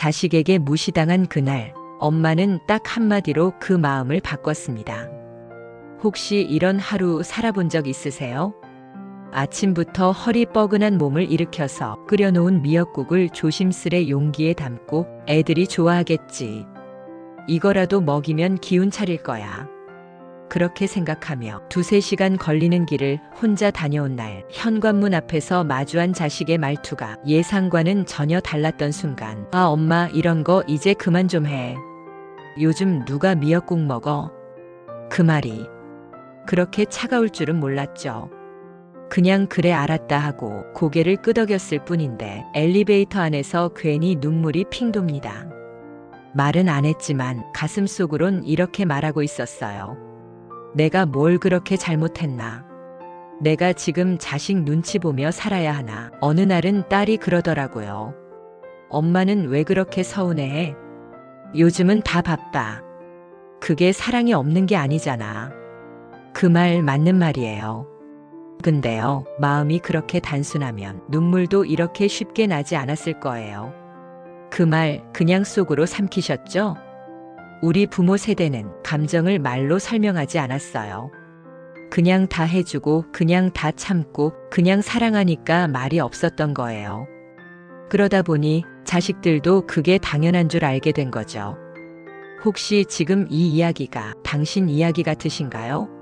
자식에게 무시당한 그날, 엄마는 딱 한마디로 그 마음을 바꿨습니다. 혹시 이런 하루 살아본 적 있으세요? 아침부터 허리 뻐근한 몸을 일으켜서 끓여놓은 미역국을 조심스레 용기에 담고 애들이 좋아하겠지. 이거라도 먹이면 기운 차릴 거야. 그렇게 생각하며 2~3시간 걸리는 길을 혼자 다녀온 날, 현관문 앞에서 마주한 자식의 말투가 예상과는 전혀 달랐던 순간, 아, 엄마, 이런 거 이제 그만 좀 해. 요즘 누가 미역국 먹어? 그 말이 그렇게 차가울 줄은 몰랐죠. 그냥 그래 알았다 하고 고개를 끄덕였을 뿐인데 엘리베이터 안에서 괜히 눈물이 핑 돕니다. 말은 안 했지만 가슴속으론 이렇게 말하고 있었어요. 내가 뭘 그렇게 잘못했나? 내가 지금 자식 눈치 보며 살아야 하나? 어느 날은 딸이 그러더라고요. 엄마는 왜 그렇게 서운해해? 요즘은 다 바빠. 그게 사랑이 없는 게 아니잖아. 그 말 맞는 말이에요. 근데요, 마음이 그렇게 단순하면 눈물도 이렇게 쉽게 나지 않았을 거예요. 그 말 그냥 속으로 삼키셨죠? 우리 부모 세대는 감정을 말로 설명하지 않았어요. 그냥 다 해주고 그냥 다 참고 그냥 사랑하니까 말이 없었던 거예요. 그러다 보니 자식들도 그게 당연한 줄 알게 된 거죠. 혹시 지금 이 이야기가 당신 이야기 같으신가요?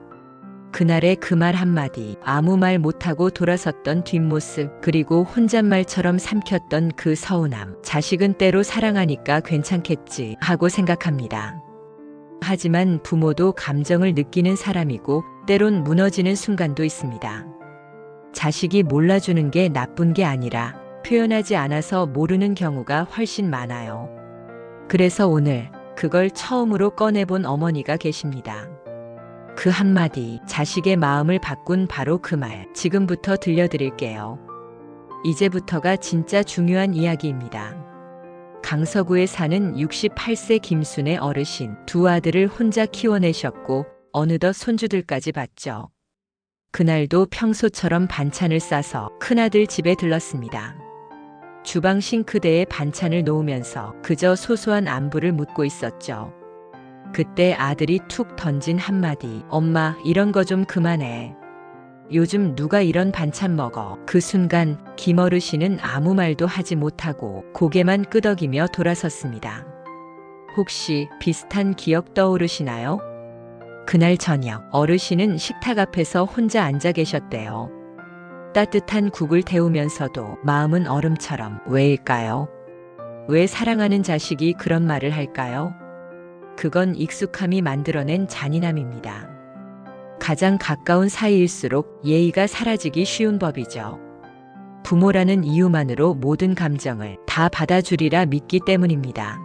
그날의 그 말 한마디, 아무 말 못하고 돌아섰던 뒷모습, 그리고 혼잣말처럼 삼켰던 그 서운함, 자식은 때로 사랑하니까 괜찮겠지 하고 생각합니다. 하지만 부모도 감정을 느끼는 사람이고 때론 무너지는 순간도 있습니다. 자식이 몰라주는 게 나쁜 게 아니라 표현하지 않아서 모르는 경우가 훨씬 많아요. 그래서 오늘 그걸 처음으로 꺼내본 어머니가 계십니다. 그 한마디, 자식의 마음을 바꾼 바로 그 말, 지금부터 들려드릴게요. 이제부터가 진짜 중요한 이야기입니다. 강서구에 사는 68세 김순애 어르신, 2아들을 혼자 키워내셨고 어느덧 손주들까지 봤죠. 그날도 평소처럼 반찬을 싸서 큰아들 집에 들렀습니다. 주방 싱크대에 반찬을 놓으면서 그저 소소한 안부를 묻고 있었죠. 그때 아들이 툭 던진 한마디, 엄마, 이런 거 좀 그만해. 요즘 누가 이런 반찬 먹어. 그 순간 김어르신은 아무 말도 하지 못하고 고개만 끄덕이며 돌아섰습니다. 혹시 비슷한 기억 떠오르시나요? 그날 저녁 어르신은 식탁 앞에서 혼자 앉아 계셨대요. 따뜻한 국을 데우면서도 마음은 얼음처럼. 왜일까요? 왜 사랑하는 자식이 그런 말을 할까요? 그건 익숙함이 만들어낸 잔인함입니다. 가장 가까운 사이일수록 예의가 사라지기 쉬운 법이죠. 부모라는 이유만으로 모든 감정을 다 받아주리라 믿기 때문입니다.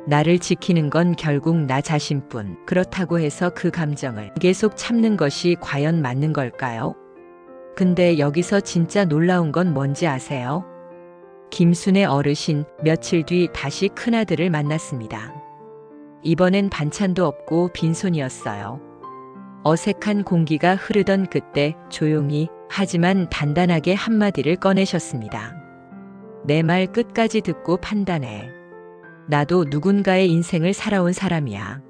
나를 지키는 건 결국 나 자신뿐. 그렇다고 해서 그 감정을 계속 참는 것이 과연 맞는 걸까요? 근데 여기서 진짜 놀라운 건 뭔지 아세요? 김순애 어르신, 며칠 뒤 다시 큰아들을 만났습니다. 이번엔 반찬도 없고 빈손이었어요. 어색한 공기가 흐르던 그때 조용히 하지만 단단하게 한마디를 꺼내셨습니다. 내 말 끝까지 듣고 판단해. 나도 누군가의 인생을 살아온 사람이야.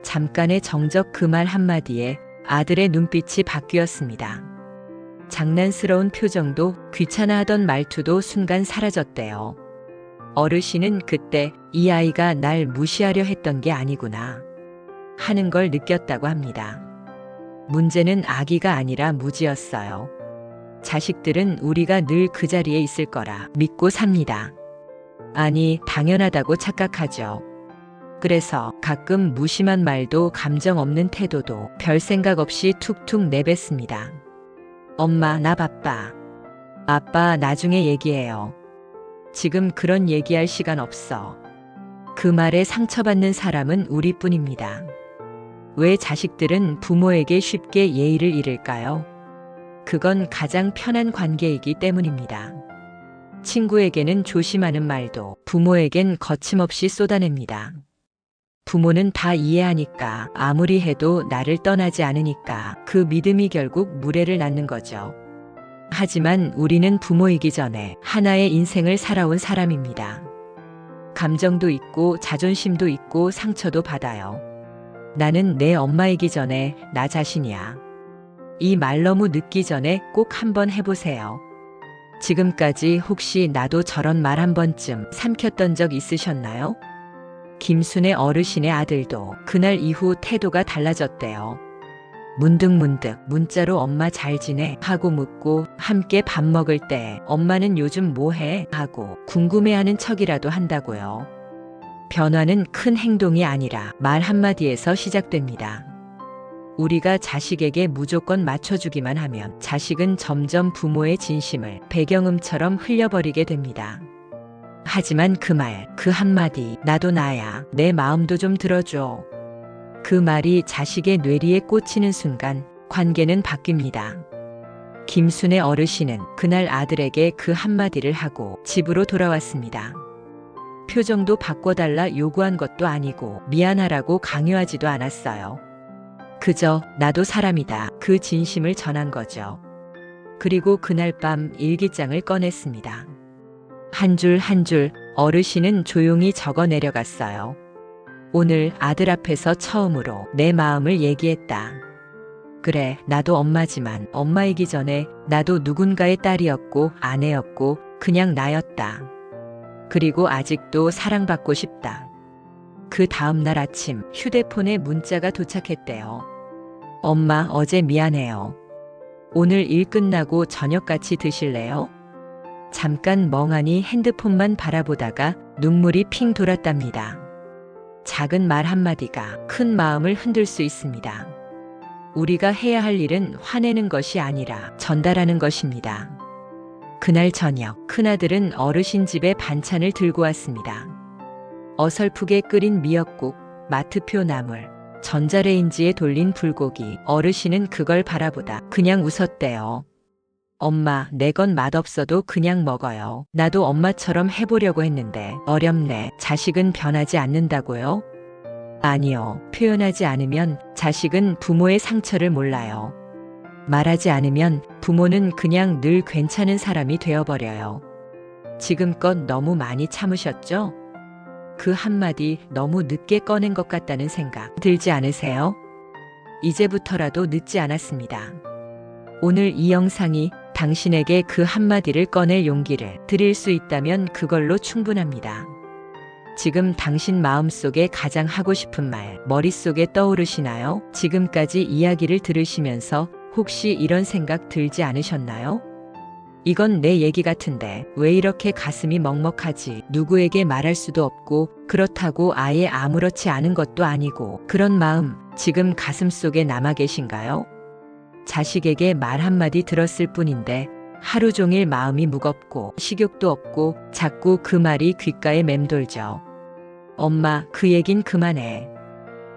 잠깐의 정적, 그 말 한마디에 아들의 눈빛이 바뀌었습니다. 장난스러운 표정도 귀찮아하던 말투도 순간 사라졌대요. 어르신은 그때 이 아이가 날 무시하려 했던 게 아니구나 하는 걸 느꼈다고 합니다. 문제는 아기가 아니라 무지였어요. 자식들은 우리가 늘 그 자리에 있을 거라 믿고 삽니다. 아니, 당연하다고 착각하죠. 그래서 가끔 무심한 말도 감정 없는 태도도 별 생각 없이 툭툭 내뱉습니다. 엄마, 나 바빠. 아빠, 나중에 얘기해요. 지금 그런 얘기할 시간 없어. 그 말에 상처받는 사람은 우리뿐입니다. 왜 자식들은 부모에게 쉽게 예의를 잃을까요? 그건 가장 편한 관계이기 때문입니다. 친구에게는 조심하는 말도 부모에겐 거침없이 쏟아냅니다. 부모는 다 이해하니까, 아무리 해도 나를 떠나지 않으니까 그 믿음이 결국 무례를 낳는 거죠. 하지만 우리는 부모이기 전에 하나의 인생을 살아온 사람입니다. 감정도 있고 자존심도 있고 상처도 받아요. 나는 내 엄마이기 전에 나 자신이야. 이 말 너무 늦기 전에 꼭 한번 해보세요. 지금까지 혹시 나도 저런 말 한 번쯤 삼켰던 적 있으셨나요? 김순애 어르신의 아들도 그날 이후 태도가 달라졌대요. 문득문득 문자로 엄마 잘 지내? 하고 묻고 함께 밥 먹을 때 엄마는 요즘 뭐 해? 하고 궁금해하는 척이라도 한다고요. 변화는 큰 행동이 아니라 말 한마디에서 시작됩니다. 우리가 자식에게 무조건 맞춰주기만 하면 자식은 점점 부모의 진심을 배경음처럼 흘려버리게 됩니다. 하지만 그 말, 그 한마디, 나도 나야, 내 마음도 좀 들어줘. 그 말이 자식의 뇌리에 꽂히는 순간 관계는 바뀝니다. 김순애 어르신은 그날 아들에게 그 한마디를 하고 집으로 돌아왔습니다. 표정도 바꿔달라 요구한 것도 아니고 미안하라고 강요하지도 않았어요. 그저 나도 사람이다. 그 진심을 전한 거죠. 그리고 그날 밤 일기장을 꺼냈습니다. 한 줄 한 줄 어르신은 조용히 적어 내려갔어요. 오늘 아들 앞에서 처음으로 내 마음을 얘기했다. 그래, 나도 엄마지만 엄마이기 전에 나도 누군가의 딸이었고 아내였고 그냥 나였다. 그리고 아직도 사랑받고 싶다. 그 다음 날 아침 휴대폰에 문자가 도착했대요. 엄마, 어제 미안해요. 오늘 일 끝나고 저녁 같이 드실래요? 잠깐 멍하니 핸드폰만 바라보다가 눈물이 핑 돌았답니다. 작은 말 한마디가 큰 마음을 흔들 수 있습니다. 우리가 해야 할 일은 화내는 것이 아니라 전달하는 것입니다. 그날 저녁, 큰아들은 어르신 집에 반찬을 들고 왔습니다. 어설프게 끓인 미역국, 마트표 나물, 전자레인지에 돌린 불고기. 어르신은 그걸 바라보다 그냥 웃었대요. 엄마, 내 건 맛없어도 그냥 먹어요. 나도 엄마처럼 해보려고 했는데 어렵네. 자식은 변하지 않는다고요? 아니요. 표현하지 않으면 자식은 부모의 상처를 몰라요. 말하지 않으면 부모는 그냥 늘 괜찮은 사람이 되어버려요. 지금껏 너무 많이 참으셨죠? 그 한마디 너무 늦게 꺼낸 것 같다는 생각 들지 않으세요? 이제부터라도 늦지 않았습니다. 오늘 이 영상이 당신에게 그 한마디를 꺼낼 용기를 드릴 수 있다면 그걸로 충분합니다. 지금 당신 마음속에 가장 하고 싶은 말 머릿속에 떠오르시나요? 지금까지 이야기를 들으시면서 혹시 이런 생각 들지 않으셨나요? 이건 내 얘기 같은데 왜 이렇게 가슴이 먹먹하지? 누구에게 말할 수도 없고 그렇다고 아예 아무렇지 않은 것도 아니고 그런 마음 지금 가슴속에 남아 계신가요? 자식에게 말 한마디 들었을 뿐인데 하루 종일 마음이 무겁고 식욕도 없고 자꾸 그 말이 귓가에 맴돌죠. 엄마, 그 얘긴 그만해.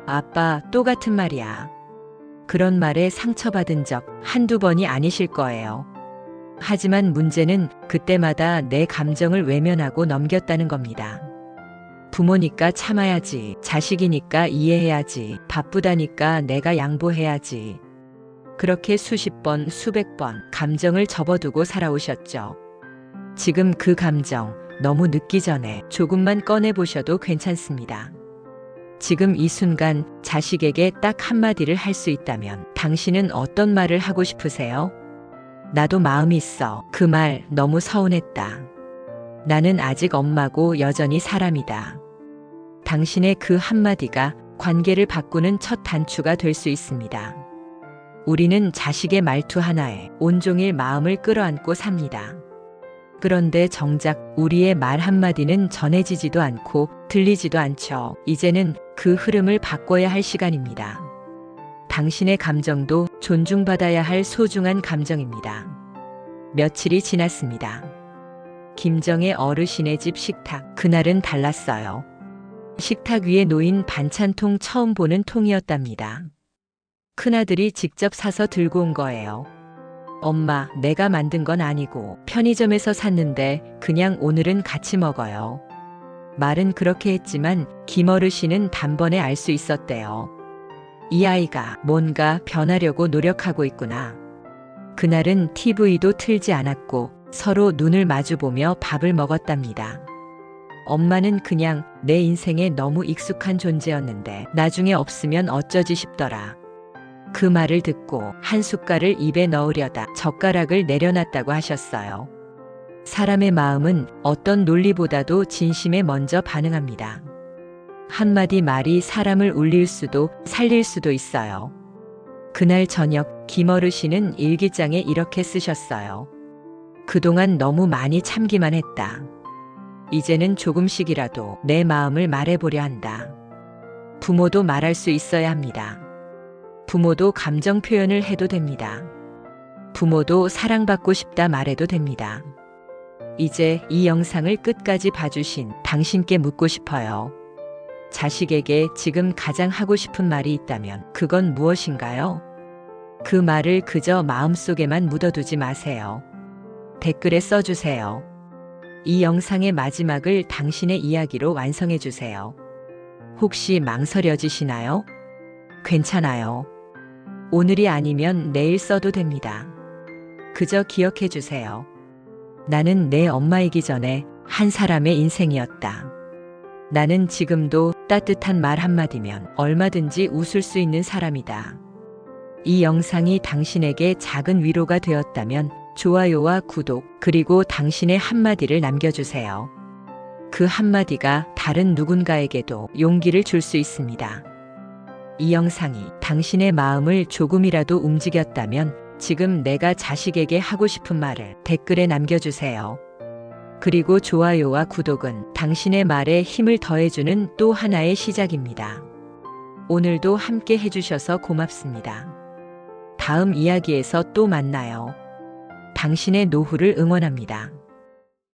아빠, 또 같은 말이야. 그런 말에 상처받은 적 한두 번이 아니실 거예요. 하지만 문제는 그때마다 내 감정을 외면하고 넘겼다는 겁니다. 부모니까 참아야지, 자식이니까 이해해야지, 바쁘다니까 내가 양보해야지. 그렇게 수십 번, 수백 번 감정을 접어두고 살아오셨죠. 지금 그 감정 너무 늦기 전에 조금만 꺼내보셔도 괜찮습니다. 지금 이 순간 자식에게 딱 한마디를 할 수 있다면 당신은 어떤 말을 하고 싶으세요? 나도 마음이 있어. 그 말 너무 서운했다. 나는 아직 엄마고 여전히 사람이다. 당신의 그 한마디가 관계를 바꾸는 첫 단추가 될 수 있습니다. 우리는 자식의 말투 하나에 온종일 마음을 끌어안고 삽니다. 그런데 정작 우리의 말 한마디는 전해지지도 않고 들리지도 않죠. 이제는 그 흐름을 바꿔야 할 시간입니다. 당신의 감정도 존중받아야 할 소중한 감정입니다. 며칠이 지났습니다. 김정의 어르신의 집 식탁, 그날은 달랐어요. 식탁 위에 놓인 반찬통 처음 보는 통이었답니다. 큰아들이 직접 사서 들고 온 거예요. 엄마, 내가 만든 건 아니고 편의점에서 샀는데 그냥 오늘은 같이 먹어요. 말은 그렇게 했지만 김어르신은 단번에 알 수 있었대요. 이 아이가 뭔가 변하려고 노력하고 있구나. 그날은 TV도 틀지 않았고 서로 눈을 마주보며 밥을 먹었답니다. 엄마는 그냥 내 인생에 너무 익숙한 존재였는데 나중에 없으면 어쩌지 싶더라. 그 말을 듣고 한 숟갈을 입에 넣으려다 젓가락을 내려놨다고 하셨어요. 사람의 마음은 어떤 논리보다도 진심에 먼저 반응합니다. 한마디 말이 사람을 울릴 수도 살릴 수도 있어요. 그날 저녁 김어르신은 일기장에 이렇게 쓰셨어요. 그동안 너무 많이 참기만 했다. 이제는 조금씩이라도 내 마음을 말해보려 한다. 부모도 말할 수 있어야 합니다. 부모도 감정 표현을 해도 됩니다. 부모도 사랑받고 싶다 말해도 됩니다. 이제 이 영상을 끝까지 봐주신 당신께 묻고 싶어요. 자식에게 지금 가장 하고 싶은 말이 있다면 그건 무엇인가요? 그 말을 그저 마음속에만 묻어두지 마세요. 댓글에 써주세요. 이 영상의 마지막을 당신의 이야기로 완성해주세요. 혹시 망설여지시나요? 괜찮아요. 오늘이 아니면 내일 써도 됩니다. 그저 기억해주세요. 나는 내 엄마이기 전에 한 사람의 인생이었다. 나는 지금도 따뜻한 말 한마디면 얼마든지 웃을 수 있는 사람이다. 이 영상이 당신에게 작은 위로가 되었다면 좋아요와 구독, 그리고 당신의 한마디를 남겨주세요. 그 한마디가 다른 누군가에게도 용기를 줄 수 있습니다. 이 영상이 당신의 마음을 조금이라도 움직였다면 지금 내가 자식에게 하고 싶은 말을 댓글에 남겨주세요. 그리고 좋아요와 구독은 당신의 말에 힘을 더해주는 또 하나의 시작입니다. 오늘도 함께 해주셔서 고맙습니다. 다음 이야기에서 또 만나요. 당신의 노후를 응원합니다.